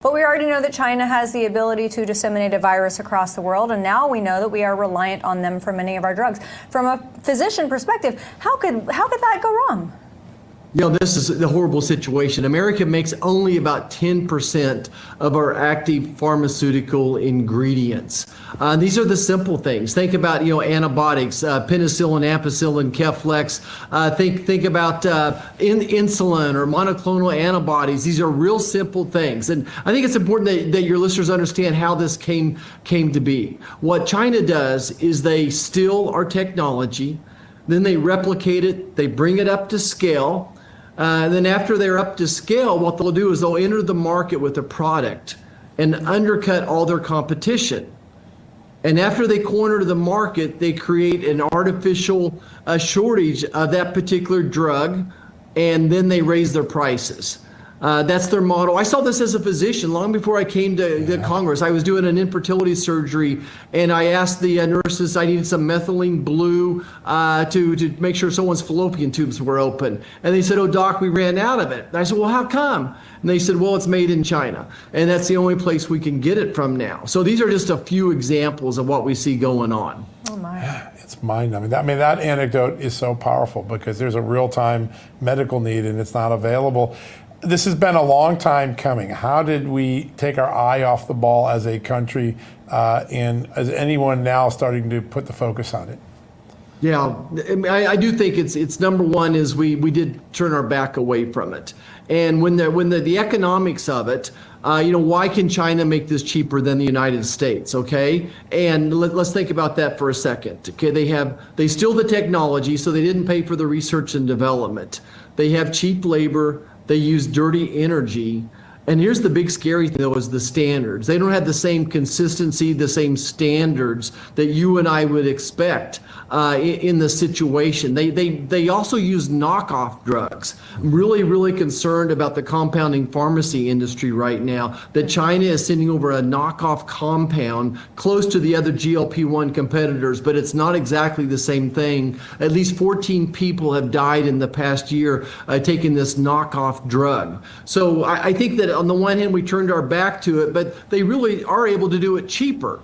But we already know that China has the ability to disseminate a virus across the world, and now we know that we are reliant on them for many of our drugs. From a physician perspective, how could that go wrong? You know, this is a horrible situation. America makes only about 10% of our active pharmaceutical ingredients. These are the simple things. Think about, antibiotics, penicillin, ampicillin, Keflex. Think about insulin or monoclonal antibodies. These are real simple things. And I think it's important that your listeners understand how this came to be. What China does is they steal our technology, then they replicate it, they bring it up to scale. Then after they're up to scale, what they'll do is they'll enter the market with a product and undercut all their competition. And after they corner the market, they create an artificial shortage of that particular drug, and then they raise their prices. That's their model. I saw this as a physician long before I came to Congress. I was doing an infertility surgery, and I asked the nurses, I needed some methylene blue to make sure someone's fallopian tubes were open. And they said, "Oh, doc, we ran out of it." And I said, "Well, how come?" And they said, "Well, it's made in China, and that's the only place we can get it from now." So these are just a few examples of what we see going on. Oh, my. It's mind-numbing. That anecdote is so powerful because there's a real-time medical need, and it's not available. This has been a long time coming. How did we take our eye off the ball as a country, and is anyone now starting to put the focus on it? Yeah, I do think it's number one is we did turn our back away from it. And when the economics of it, why can China make this cheaper than the United States? Okay, and let's think about that for a second. Okay, they steal the technology, so they didn't pay for the research and development. They have cheap labor. They use dirty energy. And here's the big scary thing, though, is the standards. They don't have the same consistency, the same standards that you and I would expect in the situation. They also use knockoff drugs. I'm really concerned about the compounding pharmacy industry right now, that China is sending over a knockoff compound close to the other GLP-1 competitors, but it's not exactly the same thing. At least 14 people have died in the past year taking this knockoff drug. So I think that on the one hand, we turned our back to it, but they really are able to do it cheaper.